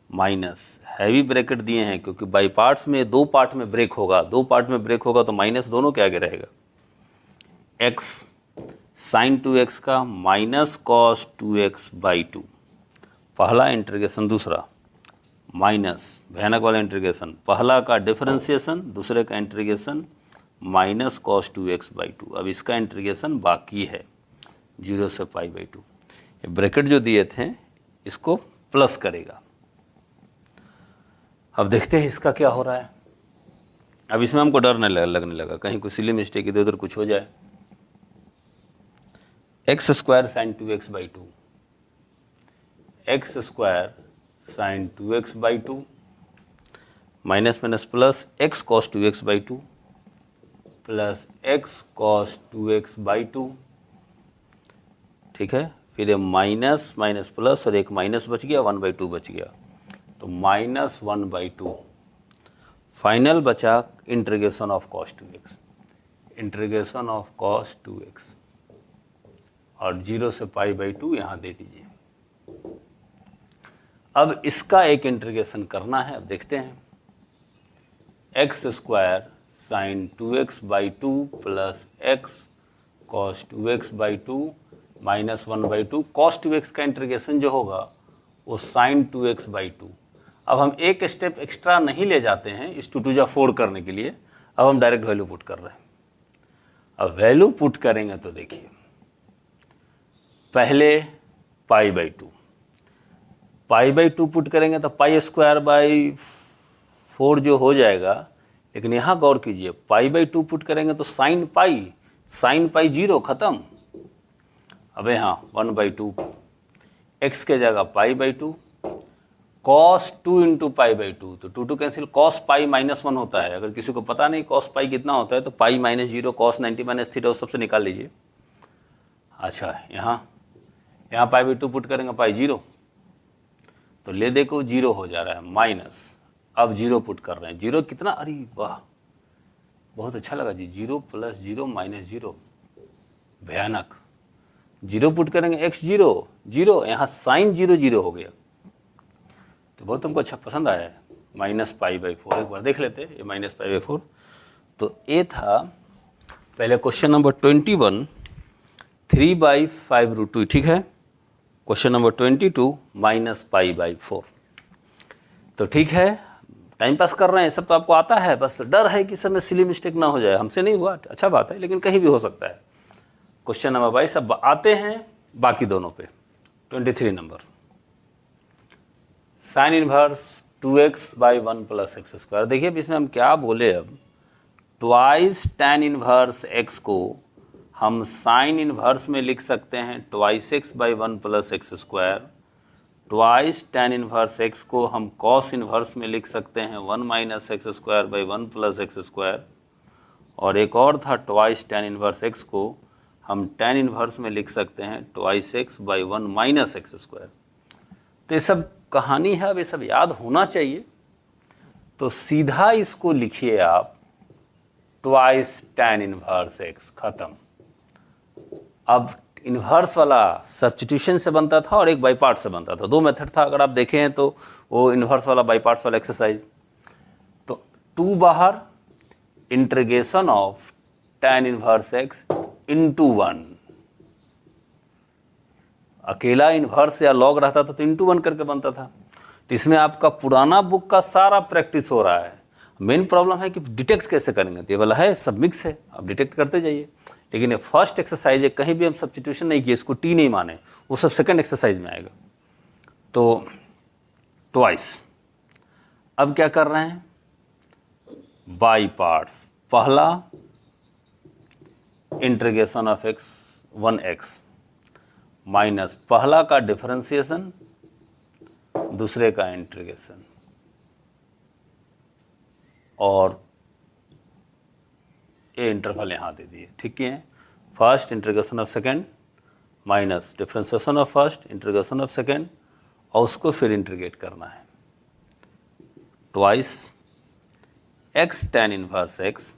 माइनस हैवी ब्रैकेट दिए हैं क्योंकि बाई पार्ट्स में 2 पार्ट में ब्रेक होगा, 2 पार्ट में ब्रेक होगा तो माइनस दोनों के आगे रहेगा। x sin 2x का माइनस cos 2x/2, पहला इंटीग्रेशन, दूसरा माइनस भयानक वाला इंटीग्रेशन, पहला का डिफरेंशिएशन, दूसरे का इंटीग्रेशन माइनस cos 2x/2। अब इसका इंटीग्रेशन बाकी है 0 से π/2। ये ब्रैकेट जो दिए थे इसको प्लस करेगा। अब देखते हैं इसका क्या हो रहा है। अब इसमें हमको डर नहीं लगने लगा कहीं कुछ सिली मिस्टेक इधर उधर कुछ हो जाए। x² sin 2x/2, x² sin 2x/2 minus minus plus x cos 2x/2 plus x cos 2x/2, ठीक है। फिर ये माइनस माइनस प्लस और एक माइनस बच गया, 1/2 बच गया, तो माइनस 1/2। फाइनल बचा integration of cos 2x, integration of cos 2x, और 0 से π/2 यहाँ दे दीजिए। अब इसका एक इंटीग्रेशन करना है। अब देखते हैं, x² sin 2x/2 plus x cos 2x/2 minus 1/2, cos 2x का इंटीग्रेशन जो होगा वो sin 2x/2। अब हम एक स्टेप एक्स्ट्रा नहीं ले जाते हैं इस 2 2 4 करने के लिए, अब हम डायरेक्ट वैल्यू पुट कर रहे हैं। अब वैल्यू पुट करेंगे तो देखिए, पहले π/2, पाई बाई 2 पुट करेंगे तो पाई स्क्वायर बाई 4 जो हो जाएगा, लेकिन यहाँ गौर कीजिए पाई बाई 2 पुट करेंगे तो साइन पाई 0 खत्म। अब यहाँ 1/2 एक्स के जगह pi by 2 cos 2 into pi by 2, तो 2 कैंसिल, कॉस पाई -1 होता है। अगर किसी को पता नहीं कॉस पाई कितना होता है तो पाई -0 कॉस 90 माइनस थीटा सबसे निकाल लीजिए। अच्छा यहाँ पाई बाई 2 पुट करेंगे पाई 0, तो ले देखो 0 हो जा रहा है माइनस। अब 0 पुट कर रहे हैं, 0 कितना, अरे वाह बहुत अच्छा लगा जी, 0 + 0 - 0 भयानक। 0 पुट करेंगे x 0 यहाँ साइन 0 हो गया, तो बहुत हमको अच्छा पसंद आया है। -π/4 एक बार देख लेते हैं, ये -π/4। तो ये था पहले क्वेश्चन नंबर 21 3/5√2, ठीक है। Question number 22 -π/4। तो ठीक है, टाइम पास कर रहे हैं, सब तो आपको आता है, बस डर है कि सब में सिली मिस्टेक ना हो जाए। हमसे नहीं हुआ, अच्छा बात है, लेकिन कहीं भी हो सकता है। क्वेश्चन नंबर 22 अब आते हैं बाकी दोनों पे। 23 number, sine inverse 2x/1 + x²। देखिए अब इसमें हम क्या बोले, अब ट्वाइस tan इनवर्स x को हम साइन इनवर्स में लिख सकते हैं 2x/1 + x²। Twice tan inverse x को हम कॉस इनवर्स में लिख सकते हैं 1 - x²/1 + x²। और एक और था ट्वाइस tan इनवर्स x को हम tan इनवर्स में लिख सकते हैं 2x/1 - x²। तो ये सब कहानी है, अब ये सब याद होना चाहिए। तो सीधा इसको लिखिए आप ट्वाइस tan इनवर्स x, खत्म। अब इन्वर्स वाला सब्स्टिट्यूशन से बनता था और एक बाई पार्ट से बनता था, 2 मेथड था। अगर आप देखें हैं तो वो इन्वर्स वाला बाई पार्ट्स वाला एक्सरसाइज, तो 2 बाहर, integration of tan inverse x × 1। अकेला इन्वर्स या लॉग रहता था तो × 1 करके बनता था। तो इसमें आपका पुराना बुक का सारा प्रैक्टिस हो रहा है। मेन प्रॉब्लम है कि डिटेक्ट कैसे करेंगे, ये वाला है सब मिक्स है, आप डिटेक्ट करते जाइए। लेकिन ये फर्स्ट एक्सरसाइज है, कहीं भी हम सब्स्टिट्यूशन नहीं किए, इसको टी नहीं माने, वो सब सेकंड एक्सरसाइज में आएगा। तो ट्वाइस, अब क्या कर रहे हैं, बाई पार्ट्स। पहला integration of x 1x minus पहला का डिफरेंशिएशन, दूसरे का इंटीग्रेशन, और ये इंटरवल यहाँ दे दिए, ठीक है। First integration of second minus differentiation of first, integration of second, और उसको फिर इंटीग्रेट करना है। Twice x tan inverse x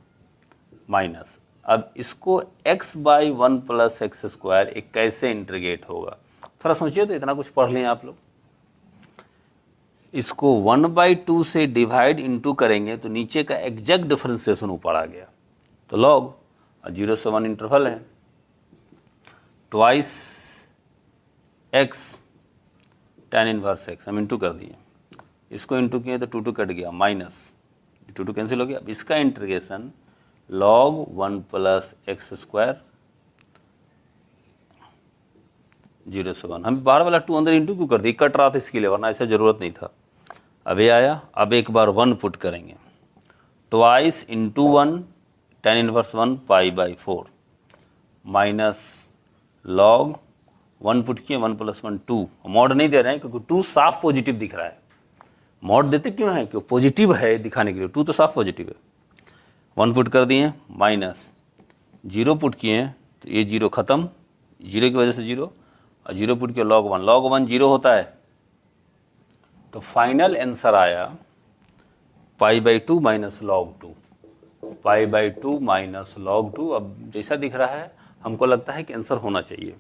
minus, अब इसको x/1 + x², एक कैसे इंटीग्रेट होगा, थोड़ा सोचिए। तो इतना कुछ पढ़ लें आप लोग। इसको 1/2 से डिवाइड इनटू करेंगे तो नीचे का एग्जैक्ट डिफरेंशिएशन ऊपर आ गया, तो लॉग 0 से 1 इंटरवल है। Twice x tan inverse x हम इंटू कर दिए, इसको इंटू किए तो 2 कट गया, माइनस 2 कैंसिल हो गया। अब इसका इंटीग्रेशन log 1 + x² 0 से 1। हम बाहर वाला 2 अंदर इंटू क्यों कर दिए, कट रहा था इसके लिए, वरना ऐसा ज़रूरत नहीं था। अब ये आया, अब एक बार 1 पुट करेंगे, twice into 1 tan inverse 1 π/4 minus log 1 put किए 1 + 1 2। मॉड नहीं दे रहे हैं क्योंकि 2 साफ पॉजिटिव दिख रहा है। मॉड देते क्यों है, क्यों पॉजिटिव है दिखाने के लिए, 2 तो साफ पॉजिटिव है। 1 पुट कर दिए, माइनस 0 पुट किए तो ये 0 ख़त्म, 0 की वजह से 0, और 0 पुट किया log 1 0 होता है। तो फाइनल आंसर आया π/2 माइनस log 2, π/2 माइनस log 2। अब जैसा दिख रहा है हमको लगता है कि आंसर होना चाहिए।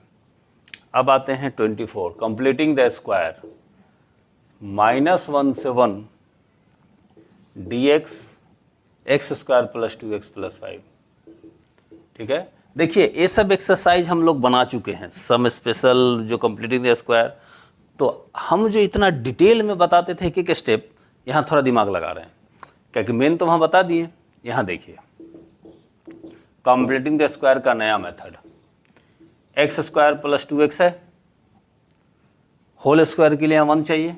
अब आते हैं 24, कंप्लीटिंग द स्क्वायर, -1 से 1 dx x² + 2x + 5, ठीक है। देखिए ये सब एक्सरसाइज हम लोग बना चुके हैं, सम स्पेशल जो कंप्लीटिंग द स्क्वायर। तो हम जो इतना डिटेल में बताते थे एक स्टेप, यहाँ थोड़ा दिमाग लगा रहे हैं, क्योंकि मेन तो वहाँ बता दिए। यहाँ देखिए कंप्लीटिंग द स्क्वायर का नया मेथड, x² + 2x है, होल स्क्वायर के लिए यहाँ 1 चाहिए,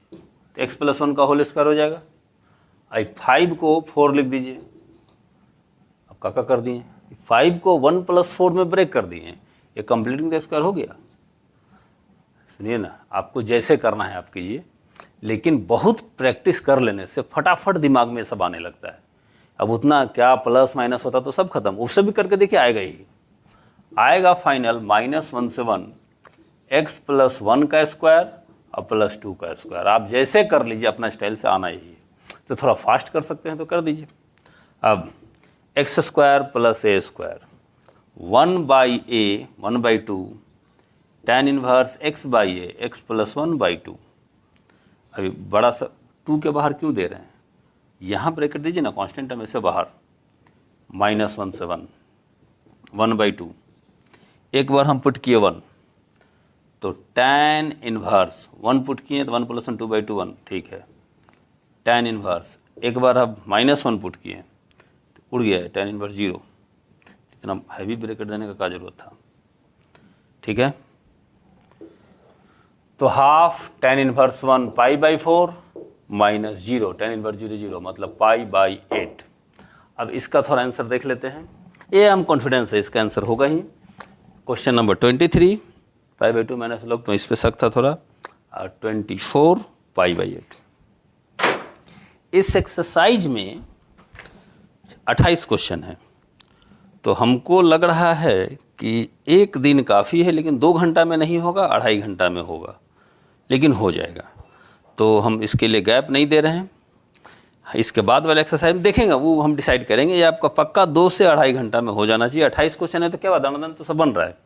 तो x + 1 का होल स्क्वायर हो जाएगा। आई 5 को 4 लिख दीजिए, अब काका कर दिए, 5 को 1 + 4 में ब्रेक कर दिए, ये कंप्लीटिंग द स्क्वायर हो गया। सुनिए ना, आपको जैसे करना है आप कीजिए, लेकिन बहुत प्रैक्टिस कर लेने से फटाफट दिमाग में सब आने लगता है। अब उतना क्या प्लस माइनस होता तो सब खत्म, उससे भी करके देखिए आएगा ही, आएगा फाइनल -1 से 1 x + 1 का स्क्वायर और +2 का स्क्वायर। आप जैसे कर लीजिए, अपना स्टाइल से आना यही है। तो थोड़ा फास्ट कर सकते हैं तो कर दीजिए। अब x² + a² 1/a 1/2 tan inverse x/a x + 1/2। अभी बड़ा सा 2 के बाहर क्यों दे रहे हैं, यहाँ ब्रैकेट दीजिए ना, कांस्टेंट टर्म से बाहर, -1 से 1 1/2। एक बार हम पुट किए 1, तो tan इनवर्स 1 पुट किए तो 1 + 1 2/2 1, ठीक है। tan इनवर्स एक बार अब -1 पुट किए तो उड़ गया है tan इनवर्स 0। इतना हैवी ब्रैकेट देने का क्या जरूरत था, ठीक है। तो half tan inverse 1 π/4 -0 tan inverse 0 0 मतलब π/8। अब इसका थोड़ा आंसर देख लेते हैं, ये हम कॉन्फिडेंस है इसका आंसर होगा ही। क्वेश्चन नंबर 23 π/2 माइनस लॉग, तो इस पे शक था थोड़ा, और 24 π/8। इस एक्सरसाइज में 28 क्वेश्चन है, तो हमको लग रहा है कि एक दिन काफ़ी है, लेकिन 2 घंटा में नहीं होगा, 2.5 घंटा में होगा, लेकिन हो जाएगा। तो हम इसके लिए गैप नहीं दे रहे हैं। इसके बाद वाले एक्सरसाइज में देखेंगे, वो हम डिसाइड करेंगे। ये आपका पक्का 2 से 2.5 घंटा में हो जाना चाहिए। 28 क्वेश्चन है तो क्या बात, तो सब बन रहा है,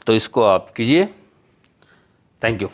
तो इसको आप कीजिए। Thank you.